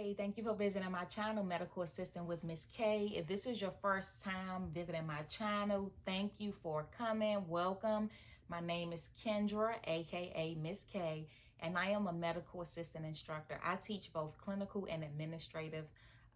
Hey, thank you for visiting my channel, Medical Assistant with Miss K. If this is your first time visiting my channel, thank you for coming. Welcome. My name is Kendra, aka Miss K, and I am a medical assistant instructor. I teach both clinical and administrative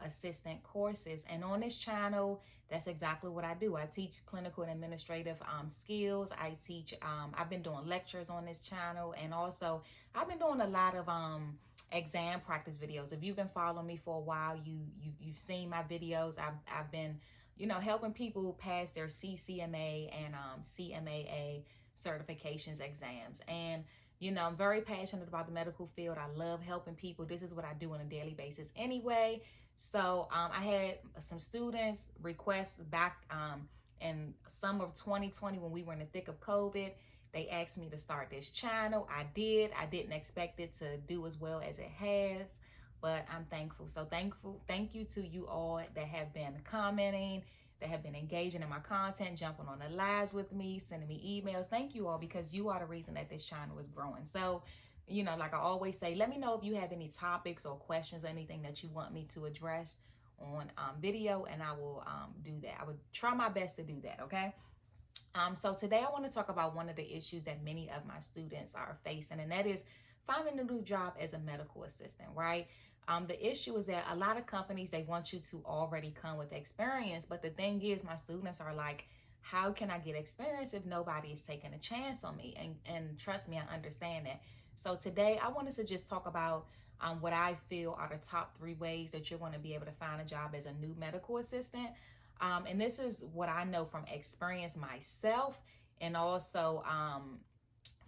assistant courses, and on this channel, that's exactly what I do. I teach clinical and administrative skills. I've been doing lectures on this channel, and also I've been doing a lot of exam practice videos. If you've been following me for a while, you've seen my videos. I've been, helping people pass their CCMA and CMAA certifications exams. And I'm very passionate about the medical field. I love helping people. This is what I do on a daily basis anyway. So I had some students request back in summer of 2020 when we were in the thick of COVID. They asked me to start this channel. I did. I didn't expect it to do as well as it has, but I'm thankful. So thankful. Thank you to you all that have been commenting, that have been engaging in my content, jumping on the lives with me, sending me emails. Thank you all, because you are the reason that this channel is growing. So, like I always say, let me know if you have any topics or questions or anything that you want me to address on video, and I will do that. I would try my best to do that, okay? So today I want to talk about one of the issues that many of my students are facing, and that is finding a new job as a medical assistant, right? The issue is that a lot of companies, they want you to already come with experience, but the thing is, my students are like, how can I get experience if nobody is taking a chance on me? And trust me, I understand that. So today I wanted to just talk about what I feel are the top 3 ways that you're going to be able to find a job as a new medical assistant. And this is what I know from experience myself, and also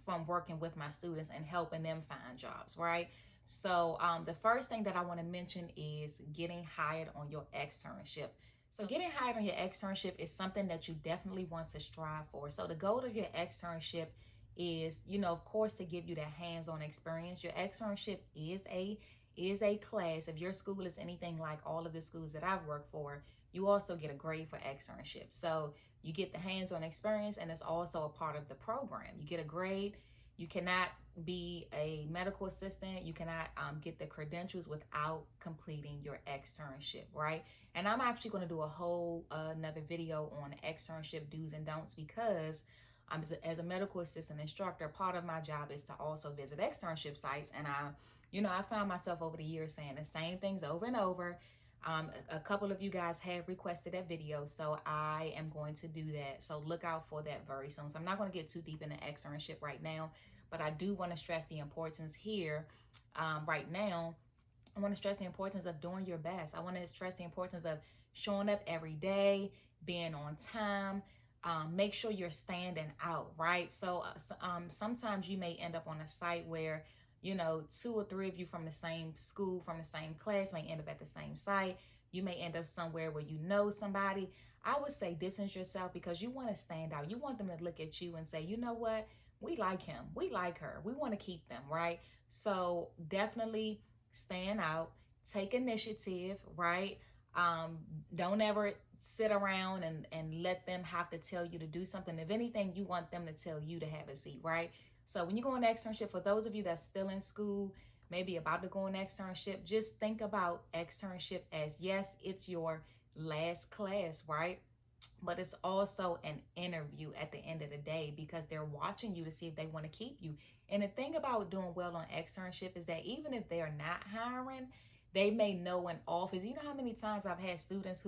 from working with my students and helping them find jobs, right? So the first thing that I want to mention is getting hired on your externship. So getting hired on your externship is something that you definitely want to strive for. So the goal of your externship is, of course, to give you that hands-on experience. Your externship is a class. If your school is anything like all of the schools that I've worked for, you also get a grade for externship. So you get the hands-on experience, and it's also a part of the program. You get a grade. You cannot be a medical assistant. You cannot get the credentials without completing your externship, right? And I'm actually going to do a whole another video on externship do's and don'ts, because as a medical assistant instructor, part of my job is to also visit externship sites. And I found myself over the years saying the same things over and over. A couple of you guys have requested that video, so I am going to do that. So look out for that very soon. So I'm not going to get too deep into externship right now, but I do want to stress the importance here right now. I want to stress the importance of doing your best. I want to stress the importance of showing up every day, being on time. Make sure you're standing out, right? So sometimes you may end up on a site where 2 or 3 of you from the same school, from the same class, may end up at the same site. You may end up somewhere where you know somebody. I would say distance yourself, because you want to stand out. You want them to look at you and say, you know what? We like him. We like her. We want to keep them, right? So definitely stand out. Take initiative, right? Don't ever sit around and let them have to tell you to do something. If anything, you want them to tell you to have a seat, right? So when you go on externship, for those of you that's still in school, maybe about to go on externship, just think about externship as, yes, it's your last class, right? But it's also an interview at the end of the day, because they're watching you to see if they want to keep you. And the thing about doing well on externship is that even if they're not hiring, they may know an office. You know how many times I've had students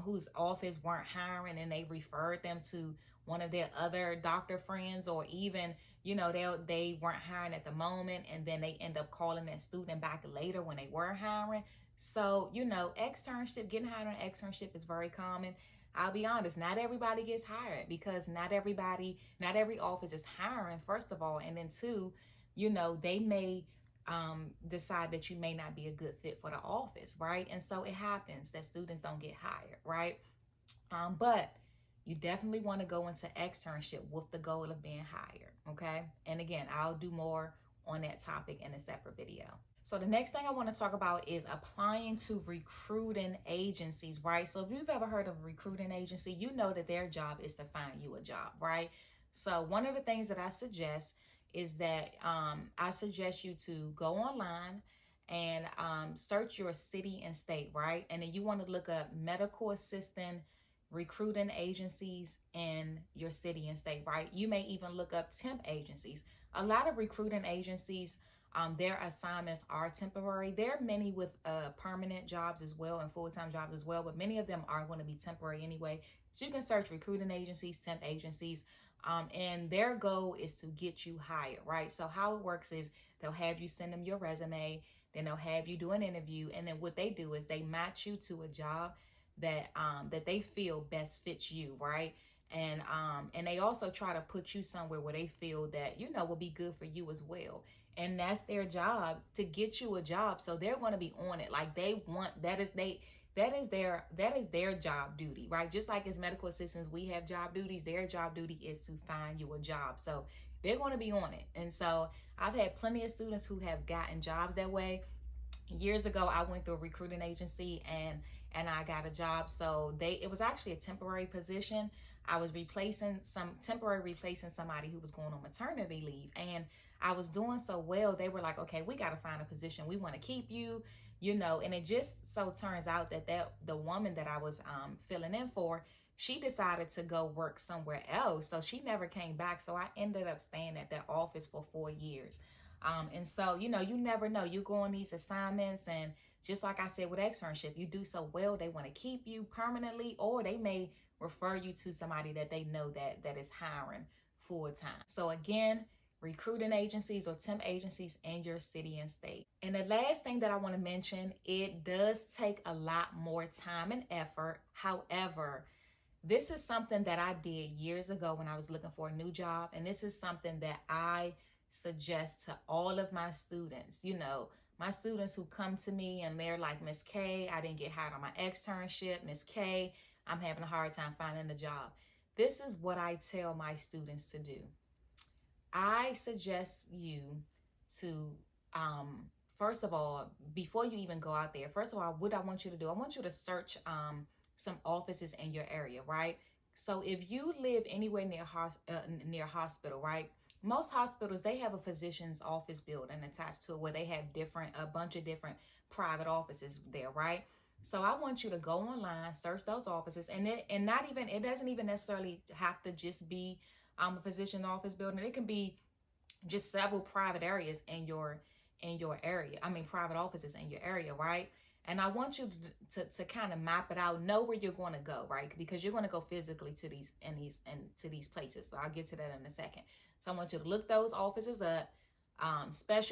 whose office weren't hiring, and they referred them to one of their other doctor friends, or even, they weren't hiring at the moment, and then they end up calling that student back later when they were hiring. So, externship, getting hired on externship is very common. I'll be honest, not everybody gets hired, because not every office is hiring, first of all. And then 2, they may decide that you may not be a good fit for the office, right? And so it happens that students don't get hired, right? But you definitely want to go into externship with the goal of being hired, okay? And again, I'll do more on that topic in a separate video. So the next thing I want to talk about is applying to recruiting agencies, right? So if you've ever heard of a recruiting agency, you know that their job is to find you a job, right? So one of the things that I suggest is that I suggest you to go online and search your city and state, right? And then you want to look up medical assistant recruiting agencies in your city and state, right? You may even look up temp agencies. A lot of recruiting agencies, their assignments are temporary. There are many with permanent jobs as well and full-time jobs as well, but many of them are going to be temporary anyway. So you can search recruiting agencies, temp agencies, and their goal is to get you hired, right? So how it works is they'll have you send them your resume, then they'll have you do an interview, and then what they do is they match you to a job that they feel best fits you, right? And they also try to put you somewhere where they feel that, you know, will be good for you as well. And that's their job, to get you a job. So they're going to be on it. Like they want, that is their job duty, right? Just like as medical assistants, we have job duties. Their job duty is to find you a job. So they're going to be on it. And so I've had plenty of students who have gotten jobs that way. Years ago, I went through a recruiting agency and I got a job. So it was actually a temporary position. I was replacing somebody who was going on maternity leave, and I was doing so well. They were like, okay, we got to find a position. We want to keep you, you know. And it just so turns out that the woman that I was filling in for, she decided to go work somewhere else. So she never came back. So I ended up staying at that office for 4 years. And so, you know, you never know. You go on these assignments, and just like I said with externship, you do so well, they want to keep you permanently, or they may refer you to somebody that they know that is hiring full time. So again, recruiting agencies or temp agencies in your city and state. And the last thing that I want to mention, it does take a lot more time and effort. However, this is something that I did years ago when I was looking for a new job. And this is something that I suggest to all of my students. You know, my students who come to me and they're like, Miss K, I didn't get hired on my externship. Miss K, I'm having a hard time finding a job. This is what I tell my students to do. I suggest you to, first of all, before you even go out there, first of all, what I want you to do, I want you to search some offices in your area, right? So if you live anywhere near hospital, right? Most hospitals, they have a physician's office building attached to it where they have a bunch of different private offices there, right? So I want you to go online, search those offices, and it doesn't even necessarily have to just be a physician office building. It can be just several private areas in your area. I mean, private offices in your area, right? And I want you to kind of map it out, know where you're going to go, right? Because you're going to go physically to these places. So I'll get to that in a second. So I want you to look those offices up,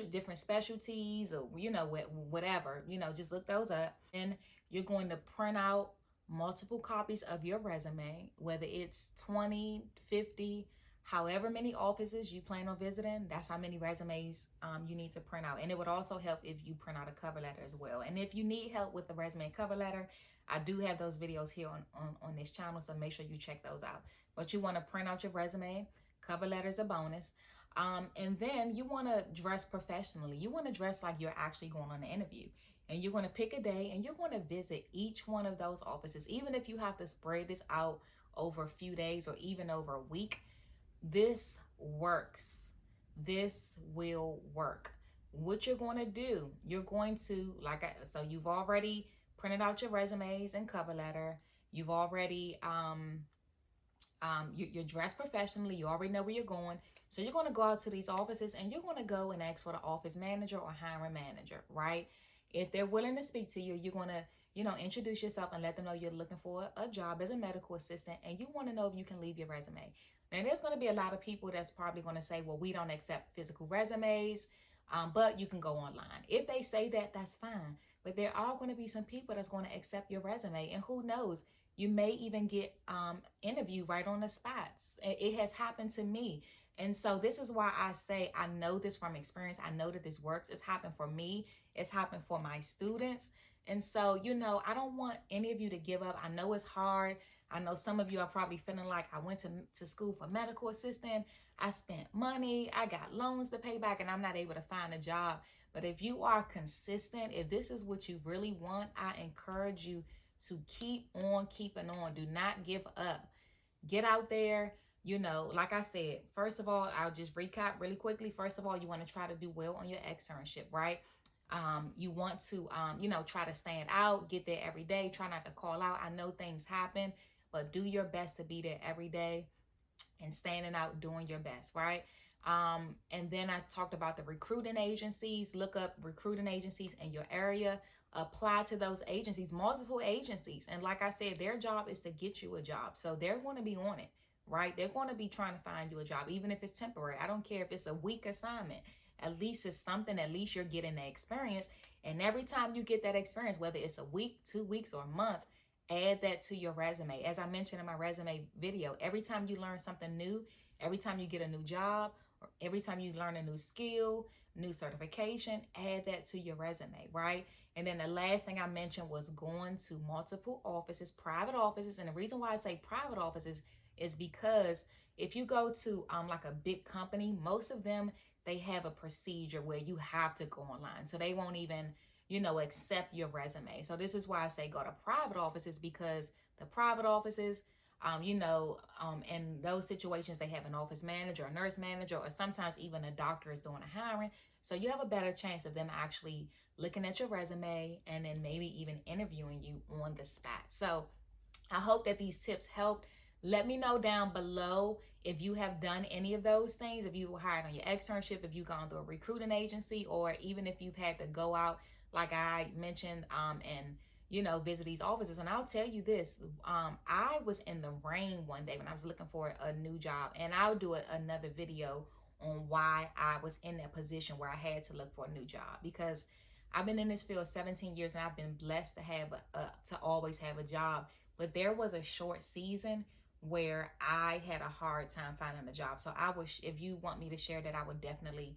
different specialties, or, you know, whatever, you know, just look those up. And you're going to print out multiple copies of your resume, whether it's 20, 50, however many offices you plan on visiting, that's how many resumes you need to print out. And it would also help if you print out a cover letter as well. And if you need help with the resume and cover letter, I do have those videos here on this channel, so make sure you check those out. But you want to print out your resume, cover letter is a bonus. And then you want to dress professionally. You want to dress like you're actually going on an interview. And you're going to pick a day and you're going to visit each one of those offices. Even if you have to spread this out over a few days or even over a week, this works. This will work. What you're going to do, you're going to, so you've already printed out your resumes and cover letter. You've already, you're dressed professionally. You already know where you're going. So you're going to go out to these offices and you're going to go and ask for the office manager or hiring manager, right? If they're willing to speak to you, you're going to, you know, introduce yourself and let them know you're looking for a job as a medical assistant, and you want to know if you can leave your resume. Now, there's going to be a lot of people that's probably going to say, well, we don't accept physical resumes, but you can go online. If they say that, that's fine. But there are going to be some people that's going to accept your resume, and who knows, you may even get interviewed right on the spots. It has happened to me. And so this is why I say I know this from experience. I know that this works. It's happened for me. It's happened for my students. And so, you know, I don't want any of you to give up. I know it's hard. I know some of you are probably feeling like, I went to school for medical assistant. I spent money. I got loans to pay back, and I'm not able to find a job. But if you are consistent, if this is what you really want, I encourage you to keep on keeping on. Do not give up. Get out there. You know, like I said, first of all, I'll just recap really quickly. First of all, you want to try to do well on your externship, right? You want to, try to stand out, get there every day, try not to call out. I know things happen, but do your best to be there every day and standing out, doing your best, right? And then I talked about the recruiting agencies. Look up recruiting agencies in your area. Apply to those agencies, multiple agencies. And like I said, their job is to get you a job. So they're going to be on it, right? They're going to be trying to find you a job, even if it's temporary. I don't care if it's a week assignment. At least it's something, at least you're getting the experience. And every time you get that experience, whether it's a week, 2 weeks, or a month, add that to your resume. As I mentioned in my resume video, every time you learn something new, every time you get a new job, or every time you learn a new skill, new certification, add that to your resume, right? And then the last thing I mentioned was going to multiple offices, private offices. And the reason why I say private offices is because if you go to like a big company, most of them, they have a procedure where you have to go online. So they won't even, accept your resume. So this is why I say go to private offices, because the private offices, in those situations, they have an office manager, a nurse manager, or sometimes even a doctor is doing a hiring. So you have a better chance of them actually looking at your resume and then maybe even interviewing you on the spot. So I hope that these tips helped. Let me know down below if you have done any of those things, if you were hired on your externship, if you've gone through a recruiting agency, or even if you've had to go out, like I mentioned, and visit these offices. And I'll tell you this, I was in the rain one day when I was looking for a new job, and I'll do another video on why I was in that position where I had to look for a new job, because I've been in this field 17 years and I've been blessed to have to always have a job. But there was a short season where I had a hard time finding a job. So if you want me to share that, I would definitely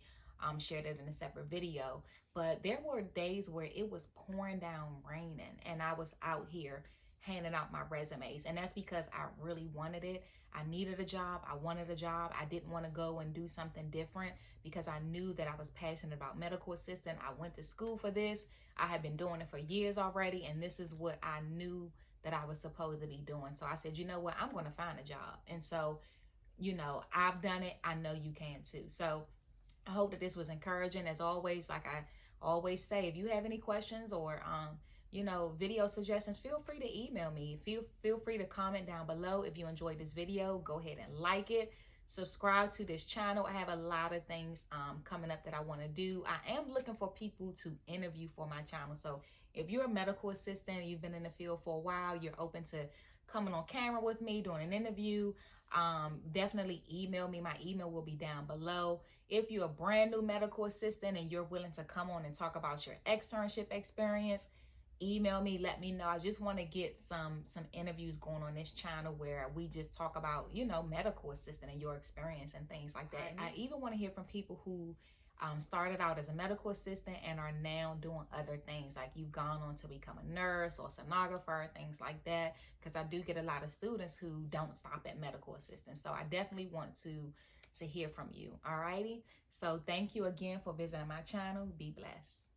share that in a separate video. But there were days where it was pouring down raining and I was out here handing out my resumes. And that's because I really wanted it. I needed a job. I wanted a job. I didn't want to go and do something different because I knew that I was passionate about medical assistant. I went to school for this. I had been doing it for years already. And this is what I knew that I was supposed to be doing. So I said, you know what, I'm going to find a job. And so, I've done it. I know you can too. So I hope that this was encouraging. As always, like I always say, if you have any questions or, video suggestions, feel free to email me. Feel free to comment down below. If you enjoyed this video, go ahead and like it. Subscribe to this channel. I have a lot of things coming up that I want to do. I am looking for people to interview for my channel. So if you're a medical assistant, you've been in the field for a while, you're open to coming on camera with me, doing an interview, definitely email me. My email will be down below. If you're a brand new medical assistant and you're willing to come on and talk about your externship experience, email me, let me know. I just want to get some interviews going on this channel where we just talk about, medical assistant and your experience and things like that. And I even want to hear from people who started out as a medical assistant and are now doing other things, like you've gone on to become a nurse or sonographer, things like that, because I do get a lot of students who don't stop at medical assistant. So I definitely want to hear from you. Alrighty, so thank you again for visiting my channel. Be blessed.